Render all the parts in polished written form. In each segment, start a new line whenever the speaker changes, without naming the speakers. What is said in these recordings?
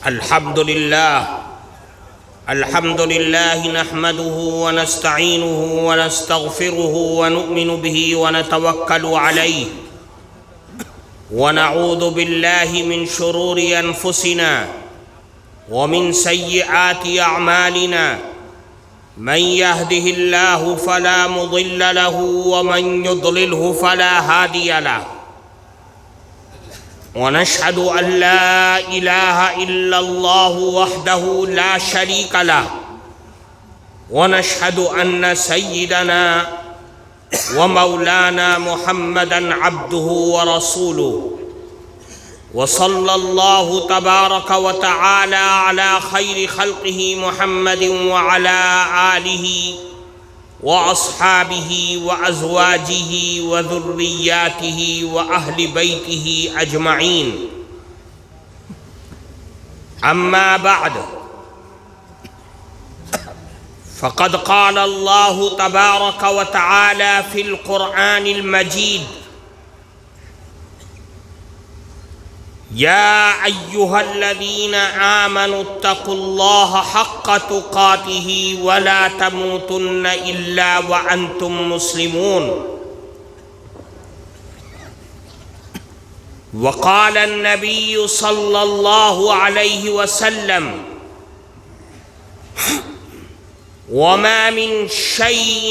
الحمد لله نحمده ونستعينه ونستغفره ونؤمن به ونتوكل عليه ونعوذ بالله من شرور أنفسنا ومن سيئات أعمالنا من يهده الله فلا مضل له ومن يضلله فلا هادي له ونشهد أن لا إله إلا الله وحده لا شريك له ونشهد أن سيدنا ومولانا محمدًا عبده ورسوله وصلى الله تبارك وتعالى على خير خلقه محمد وعلى آله وأصحابه وأزواجه وذرياته وأهل بيته أجمعين. أما بعد فقد قال الله تبارك وتعالى في القرآن المجيد: يا أيها الذين آمنوا اتقوا الله حق تقاته ولا تموتن إلا وأنتم مسلمون. وقال النبي صلى الله عليه وسلم: وما من شيء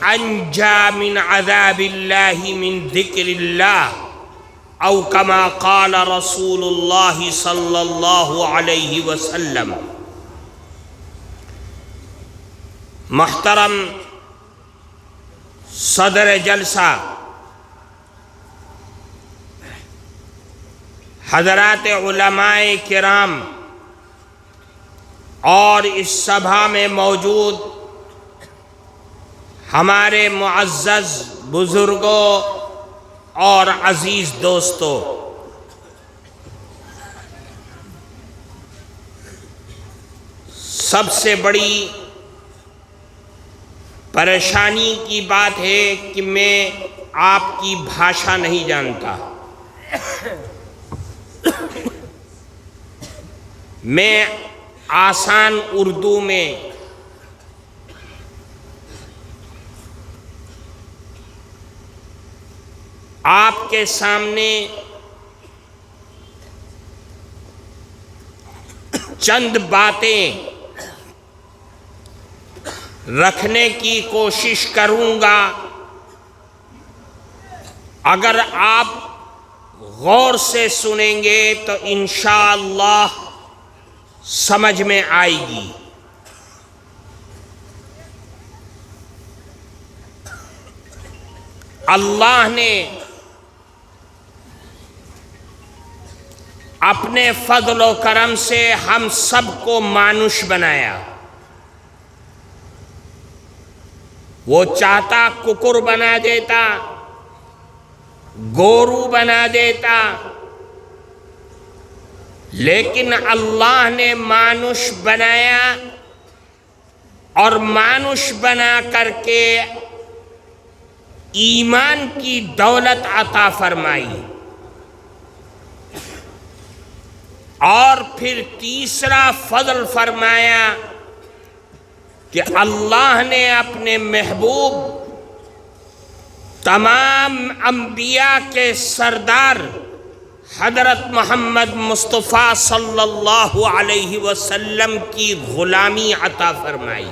أنجى من عذاب الله من ذكر الله، او كما قال رسول اللہ صلی اللہ علیہ وسلم. محترم صدر جلسہ، حضرات علماء کرام اور اس سبھا میں موجود ہمارے معزز بزرگوں اور عزیز دوستو، سب سے بڑی پریشانی کی بات ہے کہ میں آپ کی بھاشا نہیں جانتا. میں آسان اردو میں آپ کے سامنے چند باتیں رکھنے کی کوشش کروں گا. اگر آپ غور سے سنیں گے تو انشاءاللہ سمجھ میں آئے گی. اللہ نے اپنے فضل و کرم سے ہم سب کو مانوش بنایا. وہ چاہتا ککر بنا دیتا، گورو بنا دیتا، لیکن اللہ نے مانوش بنایا اور مانوش بنا کر کے ایمان کی دولت عطا فرمائی. اور پھر تیسرا فضل فرمایا کہ اللہ نے اپنے محبوب تمام انبیاء کے سردار حضرت محمد مصطفیٰ صلی اللہ علیہ وسلم کی غلامی عطا فرمائی.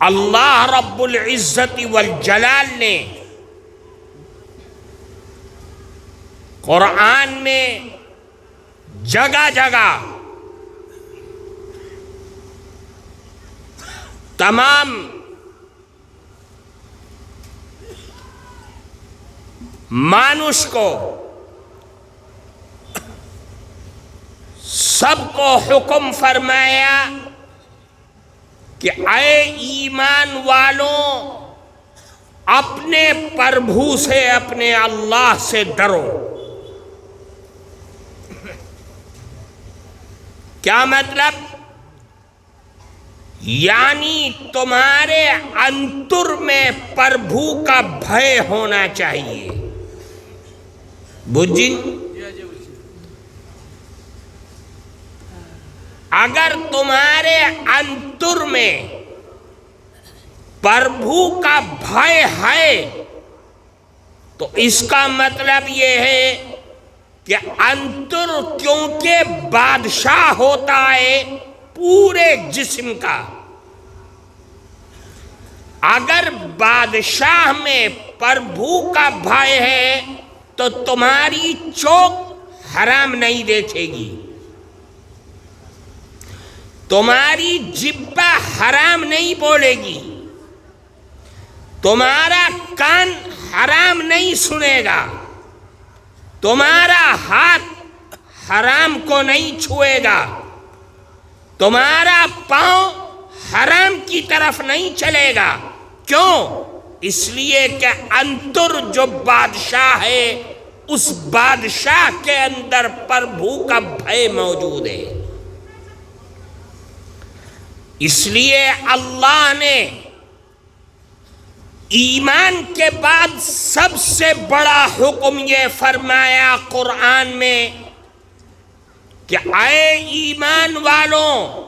اللہ رب العزت والجلال نے قرآن میں جگہ جگہ تمام مانوش کو، سب کو حکم فرمایا کہ اے ایمان والوں، اپنے پربھو سے، اپنے اللہ سے ڈرو. کیا مطلب؟ یعنی تمہارے انتر میں پربھو کا بھے ہونا چاہیے. بجی اگر تمہارے انتر میں پربھو کا بھے ہے تو اس کا مطلب یہ ہے کہ انتر کیونکہ بادشاہ ہوتا ہے پورے جسم کا. اگر بادشاہ میں پربھو کا بھے ہے تو تمہاری چوک حرام نہیں دیکھے گی، تمہاری جبہ حرام نہیں بولے گی، تمہارا کان حرام نہیں سنے گا، تمہارا ہاتھ حرام کو نہیں چھوئے گا، تمہارا پاؤں حرام کی طرف نہیں چلے گا. کیوں؟ اس لیے کہ انتر جو بادشاہ ہے اس بادشاہ کے اندر پربھو کا بھے موجود ہے. اس لیے اللہ نے ایمان کے بعد سب سے بڑا حکم یہ فرمایا قرآن میں کہ اے ایمان والوں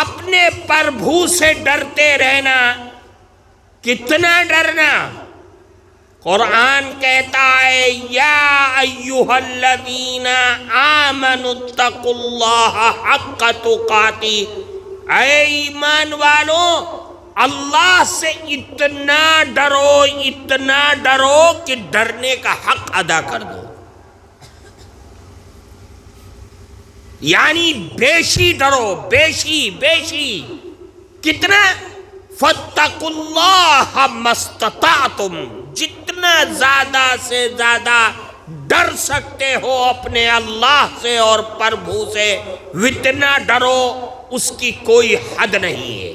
اپنے پربھو سے ڈرتے رہنا. کتنا ڈرنا؟ قرآن کہتا ہے یا ایھا الذین آمنوا اتقوا اللہ حق تقاتہ، اے ایمان والوں اللہ سے اتنا ڈرو کہ ڈرنے کا حق ادا کر دو. یعنی بیشی ڈرو، بیشی. کتنا؟ فاتقوا اللہ ما استطعتم، جتنا زیادہ سے زیادہ ڈر سکتے ہو اپنے اللہ سے اور پربھو سے اتنا ڈرو، اس کی کوئی حد نہیں ہے.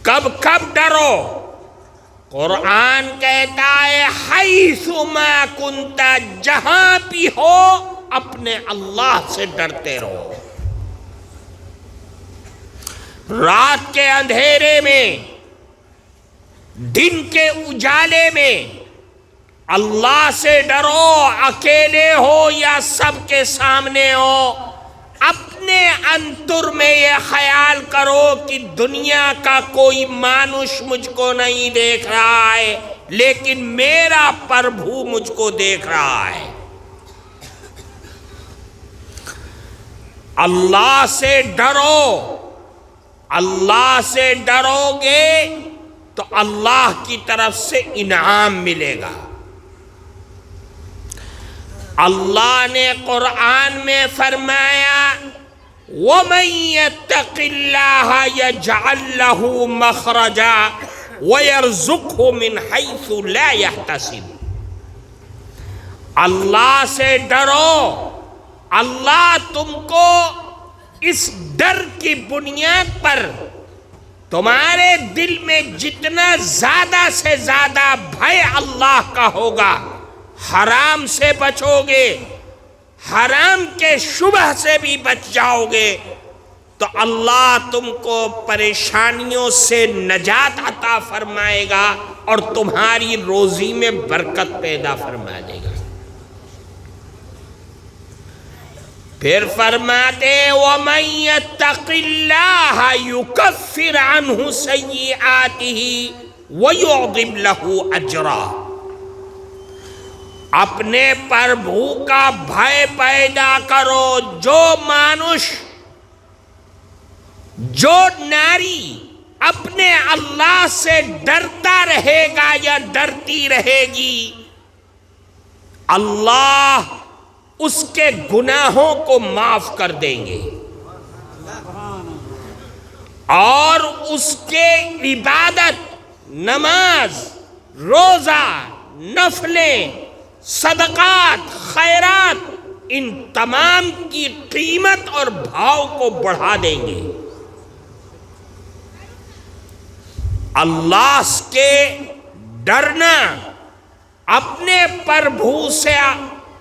کب ڈرو؟ قرآن کہتا ہے حیث ما کنت، جہاں بھی ہو اپنے اللہ سے ڈرتے رہو. رات کے اندھیرے میں، دن کے اجالے میں اللہ سے ڈرو. اکیلے ہو یا سب کے سامنے ہو، اپنے انتر میں یہ خیال کرو کہ دنیا کا کوئی مانوش مجھ کو نہیں دیکھ رہا ہے لیکن میرا پربھو مجھ کو دیکھ رہا ہے. اللہ سے ڈرو. اللہ سے ڈرو گے تو اللہ کی طرف سے انعام ملے گا. اللہ نے قرآن میں فرمایا وَمَن يَتَّقِ اللَّهَ يَجْعَل لَّهُ مَخْرَجًا وَيَرْزُقْهُ مِنْ حَيْثُ لَا يَحْتَسِبُ. اللہ سے ڈرو. اللہ تم کو اس ڈر کی بنیاد پر تمہارے دل میں جتنا زیادہ سے زیادہ بھے اللہ کا ہوگا، حرام سے بچو گے، حرام کے شبہ سے بھی بچ جاؤ گے تو اللہ تم کو پریشانیوں سے نجات عطا فرمائے گا اور تمہاری روزی میں برکت پیدا فرما دے گا. پھر فرماتے وَمَن يَتَّقِ اللَّهَ يُكَفِّرْ عَنْهُ سَيِّئَاتِهِ وَيُعْظِمْ لَهُ أَجْرًا. اپنے پربھو کا بھے پیدا کرو. جو مانوش، جو ناری اپنے اللہ سے ڈرتا رہے گا یا ڈرتی رہے گی، اللہ اس کے گناہوں کو معاف کر دیں گے اور اس کے عبادت، نماز، روزہ، نفلیں، صدقات، خیرات، ان تمام کی قیمت اور بھاؤ کو بڑھا دیں گے. اللہ کے ڈرنا، اپنے پربھو سے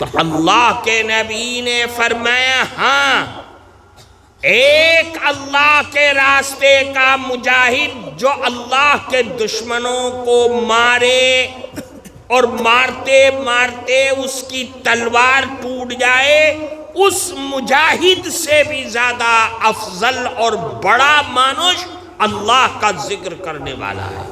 تو اللہ کے نبی نے فرمایا ہاں، ایک اللہ کے راستے کا مجاہد جو اللہ کے دشمنوں کو مارے اور مارتے مارتے اس کی تلوار ٹوٹ جائے، اس مجاہد سے بھی زیادہ افضل اور بڑا مانوش اللہ کا ذکر کرنے والا ہے۔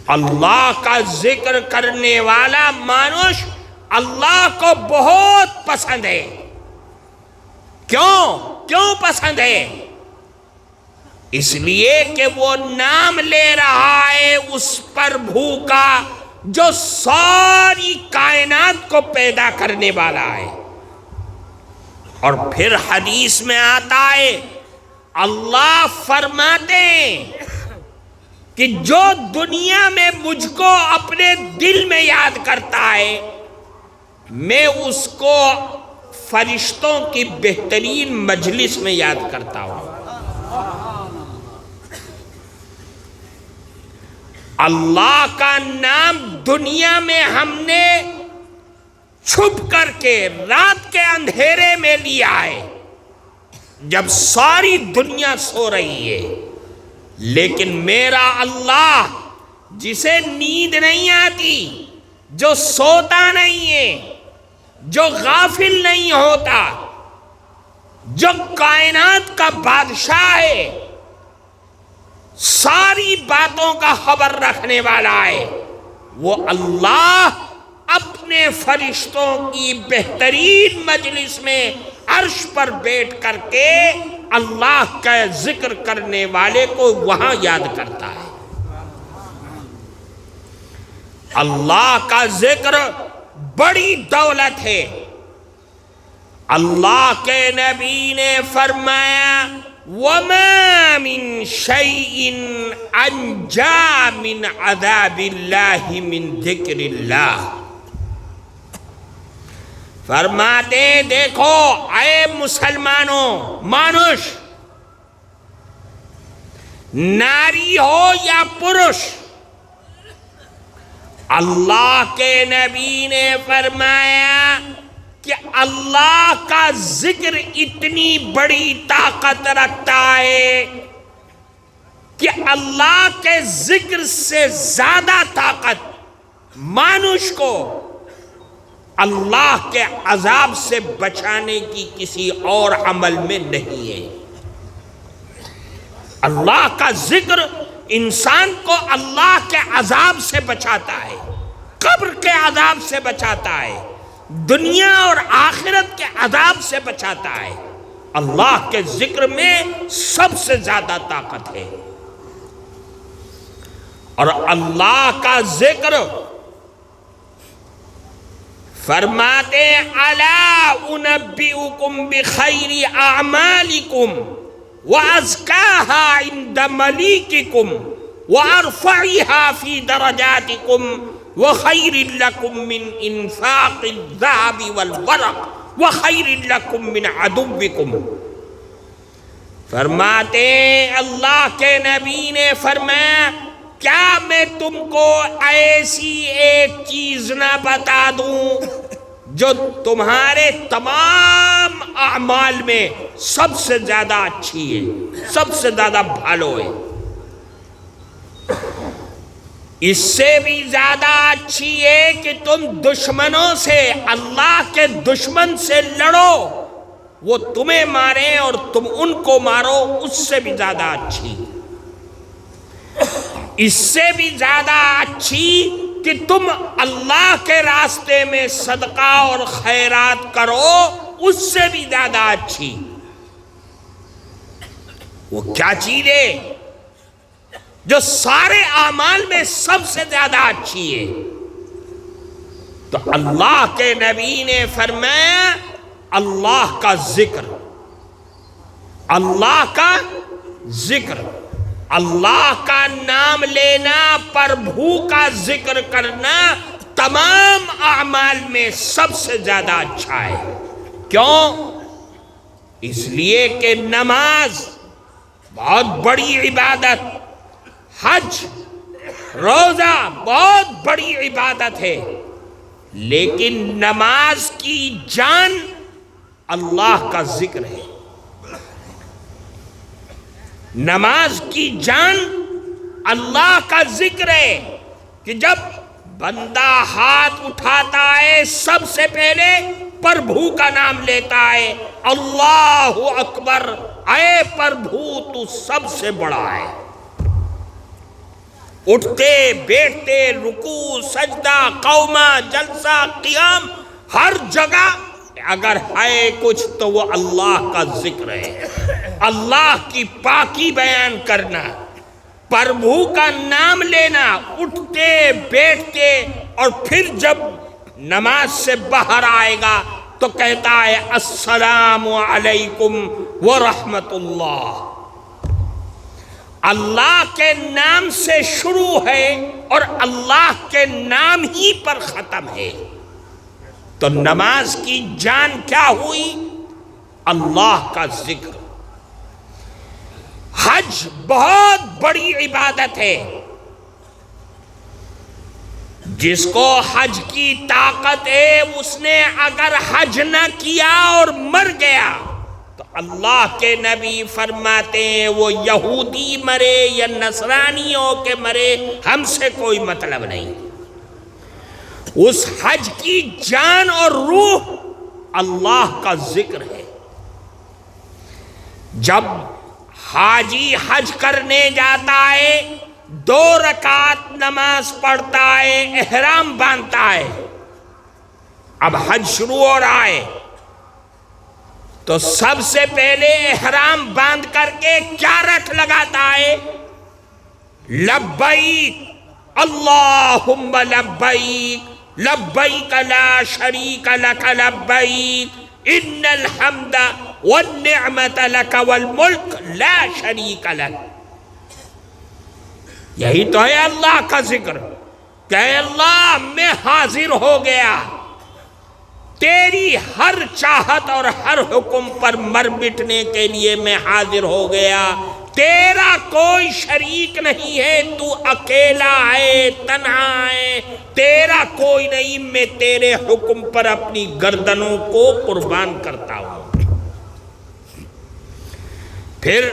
اللہ کا ذکر کرنے والا مانوش اللہ کو بہت پسند ہے۔ کیوں پسند ہے؟ اس لیے کہ وہ نام لے رہا ہے اس پربھو کا جو ساری کائنات کو پیدا کرنے والا ہے۔ اور پھر حدیث میں آتا ہے اللہ فرماتے ہیں کہ جو دنیا میں مجھ کو اپنے دل میں یاد کرتا ہے، میں اس کو فرشتوں کی بہترین مجلس میں یاد کرتا ہوں۔ اللہ کا نام دنیا میں ہم نے چھپ کر کے رات کے اندھیرے میں لیا ہے جب ساری دنیا سو رہی ہے، لیکن میرا اللہ جسے نیند نہیں آتی، جو سوتا نہیں ہے، جو غافل نہیں ہوتا، جو کائنات کا بادشاہ ہے، ساری باتوں کا خبر رکھنے والا ہے، وہ اللہ اپنے فرشتوں کی بہترین مجلس میں عرش پر بیٹھ کر کے اللہ کا ذکر کرنے والے کو وہاں یاد کرتا ہے۔ اللہ کا ذکر بڑی دولت ہے۔ اللہ کے نبی نے فرمایا وَمَا مِن شَيْءٍ أَنْجَا مِنْ عَذَابِ اللَّهِ مِنْ ذِكْرِ اللَّهِ۔ فرماتے دیکھو اے مسلمانوں، مانوش، ناری ہو یا پرش، اللہ کے نبی نے فرمایا کہ اللہ کا ذکر اتنی بڑی طاقت رکھتا ہے کہ اللہ کے ذکر سے زیادہ طاقت مانوش کو اللہ کے عذاب سے بچانے کی کسی اور عمل میں نہیں ہے۔ اللہ کا ذکر انسان کو اللہ کے عذاب سے بچاتا ہے، قبر کے عذاب سے بچاتا ہے، دنیا اور آخرت کے عذاب سے بچاتا ہے۔ اللہ کے ذکر میں سب سے زیادہ طاقت ہے۔ اور اللہ کا ذکر فرماتے الا انبئکم بخیر اعمالکم وازکاها عند ملیککم وارفعها فی درجاتکم وخیر لکم من انفاق الذهب والورق وخیر لکم من عدوکم۔ فرماتے اللہ کے نبی نے فرمایا کیا میں تم کو ایسی ایک چیز نہ بتا دوں جو تمہارے تمام اعمال میں سب سے زیادہ اچھی ہے، سب سے زیادہ بھالو ہے؟ اس سے بھی زیادہ اچھی ہے کہ تم دشمنوں سے، اللہ کے دشمن سے لڑو، وہ تمہیں ماریں اور تم ان کو مارو، اس سے بھی زیادہ اچھی۔ اس سے بھی زیادہ اچھی کہ تم اللہ کے راستے میں صدقہ اور خیرات کرو، اس سے بھی زیادہ اچھی۔ وہ کیا چیز ہے جو سارے اعمال میں سب سے زیادہ اچھی ہے؟ تو اللہ کے نبی نے فرمایا اللہ کا ذکر، اللہ کا ذکر، اللہ کا نام لینا، پربھو کا ذکر کرنا تمام اعمال میں سب سے زیادہ اچھا ہے۔ کیوں؟ اس لیے کہ نماز بہت بڑی عبادت، حج، روزہ بہت بڑی عبادت ہے، لیکن نماز کی جان اللہ کا ذکر ہے. نماز کی جان اللہ کا ذکر ہے کہ جب بندہ ہاتھ اٹھاتا ہے سب سے پہلے پربھو کا نام لیتا ہے. اللہ اکبر، اے پربھو تو سب سے بڑا ہے. اٹھتے بیٹھتے رکوع سجدہ قومہ جلسہ قیام ہر جگہ اگر ہے کچھ تو وہ اللہ کا ذکر ہے، اللہ کی پاکی بیان کرنا، پربھو کا نام لینا اٹھتے بیٹھتے. اور پھر جب نماز سے باہر آئے گا تو کہتا ہے السلام علیکم ورحمت اللہ. اللہ کے نام سے شروع ہے اور اللہ کے نام ہی پر ختم ہے. تو نماز کی جان کیا ہوئی؟ اللہ کا ذکر. حج بہت بڑی عبادت ہے. جس کو حج کی طاقت ہے اس نے اگر حج نہ کیا اور مر گیا تو اللہ کے نبی فرماتے ہیں وہ یہودی مرے یا نصرانیوں کے مرے، ہم سے کوئی مطلب نہیں. اس حج کی جان اور روح اللہ کا ذکر ہے. جب حاجی حج کرنے جاتا ہے 2 رکعت نماز پڑھتا ہے، احرام باندھتا ہے. اب حج شروع ہو رہا ہے تو سب سے پہلے احرام باندھ کر کے کیا رٹ لگاتا ہے؟ لبیک اللہم لبیک لبیک لا شریک لک لبیک ان الحمد والنعمت لک والملک لا شریک لک. یہی تو ہے اللہ کا ذکر کہ اے اللہ میں حاضر ہو گیا، تیری ہر چاہت اور ہر حکم پر مر مٹنے کے لیے میں حاضر ہو گیا. تیرا کوئی شریک نہیں ہے، تو اکیلا ہے، تنہا ہے، تیرا کوئی نہیں. میں تیرے حکم پر اپنی گردنوں کو قربان کرتا ہوں. پھر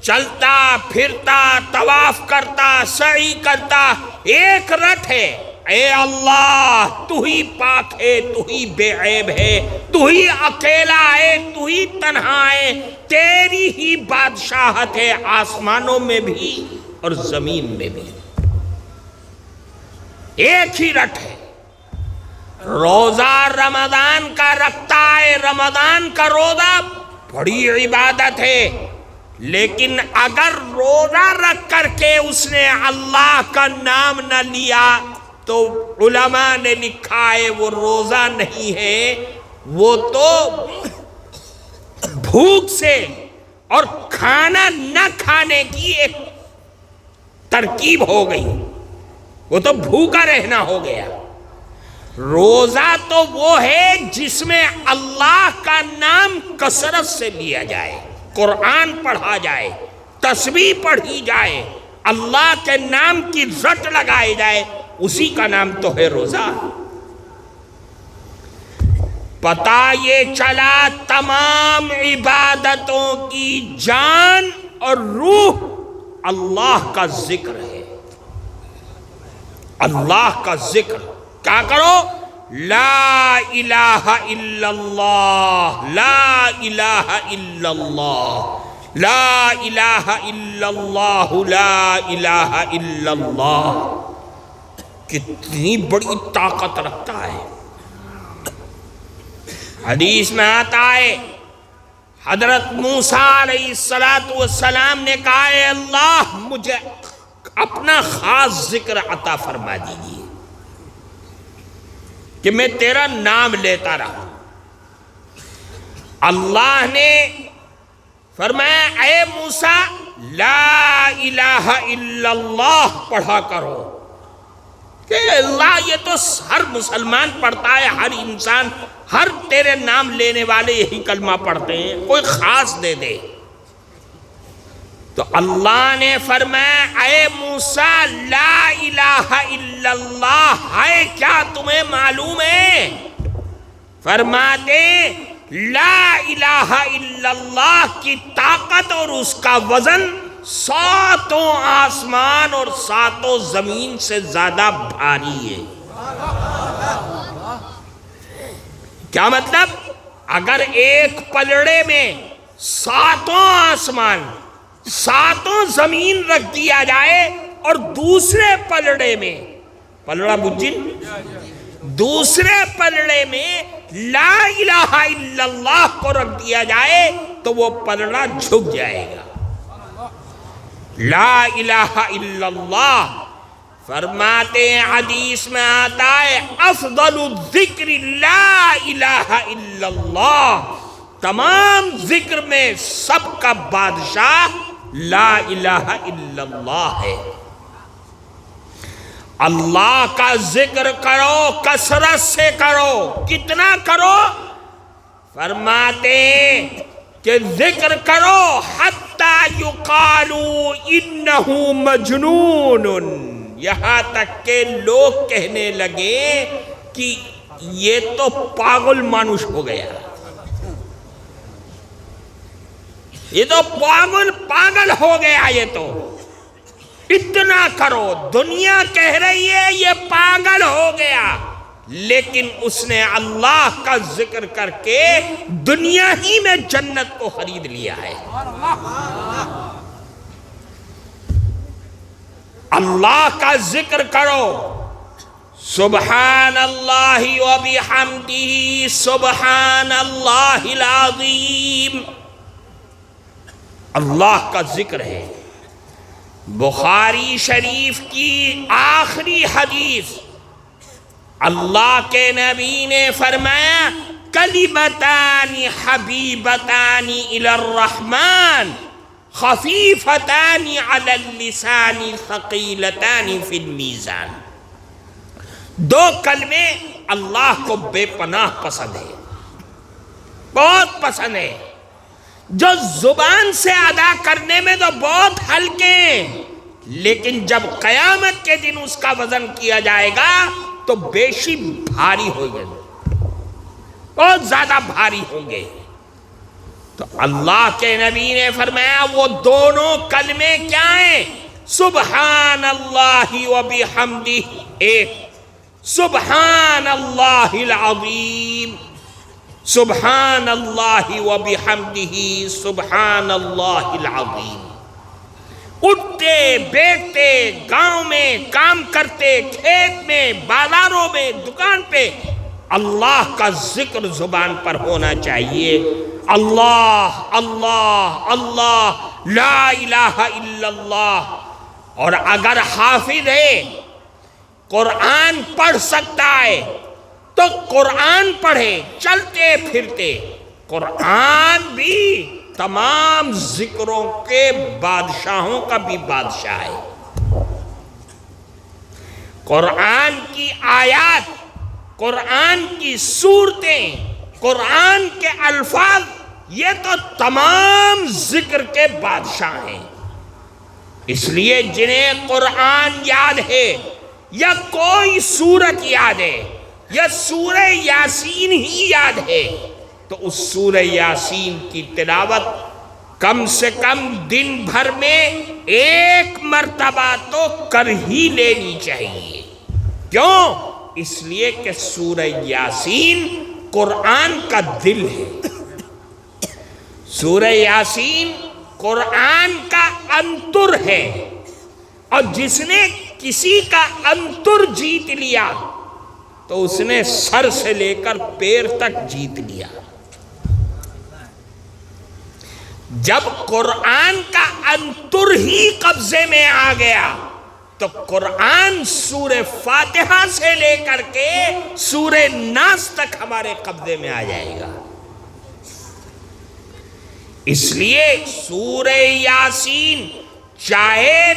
چلتا پھرتا طواف کرتا سعی کرتا ایک رٹ ہے، اے اللہ تو ہی پاک ہے، تو ہی بے عیب ہے، تو ہی اکیلا ہے، تو ہی تنہا ہے، تیری ہی بادشاہت ہے آسمانوں میں بھی اور زمین میں بھی. ایک ہی رٹ ہے. روزہ رمضان کا رکھتا ہے، رمضان کا روزہ بڑی عبادت ہے، لیکن اگر روزہ رکھ کر کے اس نے اللہ کا نام نہ لیا تو علماء نے لکھا ہے وہ روزہ نہیں ہے، وہ تو بھوک سے اور کھانا نہ کھانے کی ایک ترکیب ہو گئی، وہ تو بھوکا رہنا ہو گیا. روزہ تو وہ ہے جس میں اللہ کا نام کثرت سے لیا جائے، قرآن پڑھا جائے، تسبیح پڑھی جائے، اللہ کے نام کی رٹ لگائی جائے، اسی کا نام تو ہے روزہ. پتہ یہ چلا تمام عبادتوں کی جان اور روح اللہ کا ذکر ہے. اللہ کا ذکر کیا کرو؟ لا الہ الا اللہ، لا الہ الا اللہ، لا الہ الا اللہ، لا الہ الا اللہ. کتنی بڑی طاقت رکھتا ہے. حدیث میں آتا ہے حضرت موسیٰ علیہ السلام نے کہا اے اللہ مجھے اپنا خاص ذکر عطا فرما دیجیے کہ میں تیرا نام لیتا رہا. اللہ نے فرمایا اے موسیٰ لا الہ الا اللہ پڑھا کرو. کہ اللہ یہ تو ہر مسلمان پڑھتا ہے، ہر انسان، ہر تیرے نام لینے والے یہی کلمہ پڑھتے ہیں، کوئی خاص دے دے. تو اللہ نے فرمایا اے موسیٰ لا الہ الا اللہ ہے کیا تمہیں معلوم ہے؟ فرماتے لا الہ الا اللہ کی طاقت اور اس کا وزن 7 آسمان اور 7 زمین سے زیادہ بھاری ہے۔ کیا مطلب؟ اگر ایک پلڑے میں 7 آسمان 7 زمین رکھ دیا جائے اور دوسرے پلڑے میں پلڑا بجن دوسرے پلڑے میں لا الہ الا اللہ کو رکھ دیا جائے تو وہ پلڑا جھک جائے گا۔ لا الہ الا اللہ فرماتے ہیں حدیث میں آتا ہے افضل الذکر لا الہ الا اللہ، تمام ذکر میں سب کا بادشاہ لا الہ الا اللہ ہے۔ اللہ کا ذکر کرو، کثرت سے کرو۔ کتنا کرو؟ فرماتے ہیں کہ ذکر کرو حتی یقالو انہو مجنون، یہاں تک کہ لوگ کہنے لگے کہ یہ تو پاگل مانوش ہو گیا، یہ تو پاگل ہو گیا، یہ تو اتنا کرو۔ دنیا کہہ رہی ہے یہ پاگل ہو گیا، لیکن اس نے اللہ کا ذکر کر کے دنیا ہی میں جنت کو خرید لیا ہے۔ اللہ کا ذکر کرو، سبحان اللہ و بحمدہ سبحان اللہ العظیم، اللہ کا ذکر ہے۔ بخاری شریف کی آخری حدیث، اللہ کے نبی نے فرمایا کلمتان حبیبتان الی الرحمن خفیفتان علی اللسان ثقیلتان فی المیزان، 2 کلمے اللہ کو بے پناہ پسند ہے، بہت پسند ہے، جو زبان سے ادا کرنے میں تو بہت ہلکے ہیں، لیکن جب قیامت کے دن اس کا وزن کیا جائے گا تو بیشی بھاری ہو گئے، بہت زیادہ بھاری ہوں گے۔ تو اللہ کے نبی نے فرمایا وہ دونوں کلمے کیا ہیں؟ سبحان اللہ و بحمدہ ایک، سبحان اللہ العظیم، سبحان اللہ و بحمدہ سبحان اللہ العظیم۔ اٹھتے بیٹھتے، گاؤں میں کام کرتے، کھیت میں، بازاروں میں، دکان پہ اللہ کا ذکر زبان پر ہونا چاہیے۔ اللہ اللہ اللہ، لا الہ الا اللہ۔ اور اگر حافظ ہے، قرآن پڑھ سکتا ہے تو قرآن پڑھے، چلتے پھرتے۔ قرآن بھی تمام ذکروں کے بادشاہوں کا بھی بادشاہ ہے۔ قرآن کی آیات، قرآن کی سورتیں، قرآن کے الفاظ، یہ تو تمام ذکر کے بادشاہ ہیں۔ اس لیے جنہیں قرآن یاد ہے یا کوئی سورت یاد ہے یا سورہ یاسین ہی یاد ہے تو اس سورہ یاسین کی تلاوت کم سے کم دن بھر میں 1 مرتبہ تو کر ہی لینی چاہیے۔ کیوں؟ اس لیے کہ سورہ یاسین قرآن کا دل ہے، سورہ یاسین قرآن کا انتر ہے، اور جس نے کسی کا انتر جیت لیا تو اس نے سر سے لے کر پیر تک جیت لیا۔ جب قرآن کا انتر ہی قبضے میں آ گیا تو قرآن سورہ فاتحہ سے لے کر کے سورہ ناس تک ہمارے قبضے میں آ جائے گا۔ اس لیے سورہ یاسین چاہے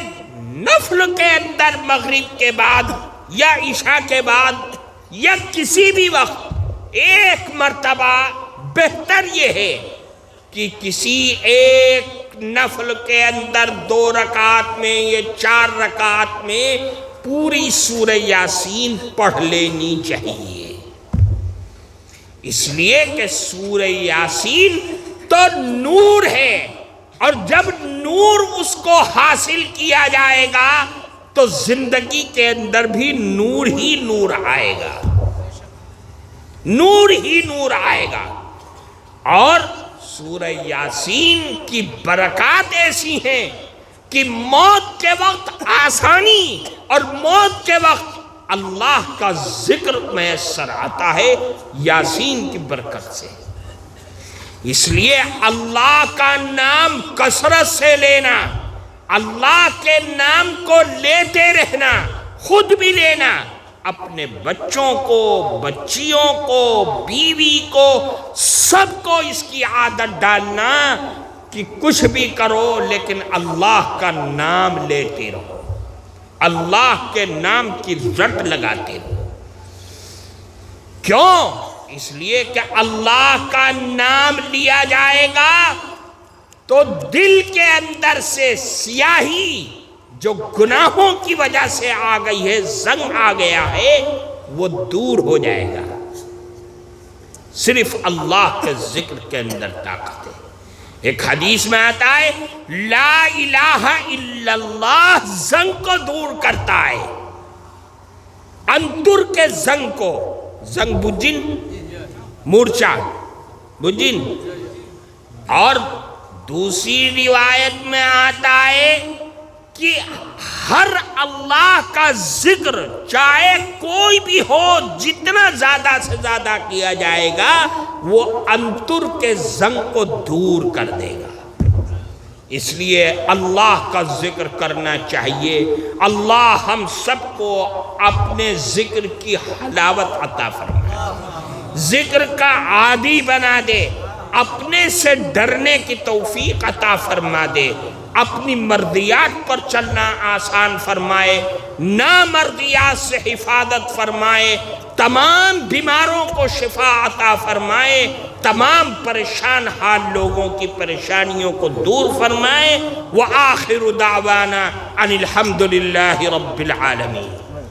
نفل کے اندر مغرب کے بعد یا عشاء کے بعد یا کسی بھی وقت 1 مرتبہ، بہتر یہ ہے کہ کسی ایک نفل کے اندر 2 رکعت میں یا 4 رکعت میں پوری سورہ یاسین پڑھ لینی چاہیے، اس لیے کہ سورہ یاسین تو نور ہے، اور جب نور اس کو حاصل کیا جائے گا تو زندگی کے اندر بھی نور ہی نور آئے گا، نور ہی نور آئے گا۔ اور سورہ یاسین کی برکات ایسی ہیں کہ موت کے وقت آسانی اور موت کے وقت اللہ کا ذکر میسر آتا ہے یاسین کی برکت سے۔ اس لیے اللہ کا نام کثرت سے لینا، اللہ کے نام کو لیتے رہنا، خود بھی لینا، اپنے بچوں کو، بچیوں کو، بیوی کو، سب کو اس کی عادت ڈالنا کہ کچھ بھی کرو لیکن اللہ کا نام لیتے رہو، اللہ کے نام کی رٹ لگاتے رہو۔ کیوں؟ اس لیے کہ اللہ کا نام لیا جائے گا تو دل کے اندر سے سیاہی جو گناہوں کی وجہ سے آ گئی ہے، زنگ آ گیا ہے، وہ دور ہو جائے گا۔ صرف اللہ کے ذکر کے اندر طاقت ہے۔ ایک حدیث میں آتا ہے لا الہ الا اللہ زنگ کو دور کرتا ہے، اندر کے زنگ کو، زنگ بجن مورچہ بجن۔ اور دوسری روایت میں آتا ہے کہ ہر اللہ کا ذکر چاہے کوئی بھی ہو، جتنا زیادہ سے زیادہ کیا جائے گا وہ انتر کے زنگ کو دور کر دے گا۔ اس لیے اللہ کا ذکر کرنا چاہیے۔ اللہ ہم سب کو اپنے ذکر کی حلاوت عطا فرمائے، ذکر کا عادی بنا دے، اپنے سے ڈرنے کی توفیق عطا فرما دے، اپنی مرضیات پر چلنا آسان فرمائے، نامرضیات سے حفاظت فرمائے، تمام بیماروں کو شفا عطا فرمائے، تمام پریشان حال لوگوں کی پریشانیوں کو دور فرمائے۔ وآخر دعوانا ان الحمد للہ رب العالمین۔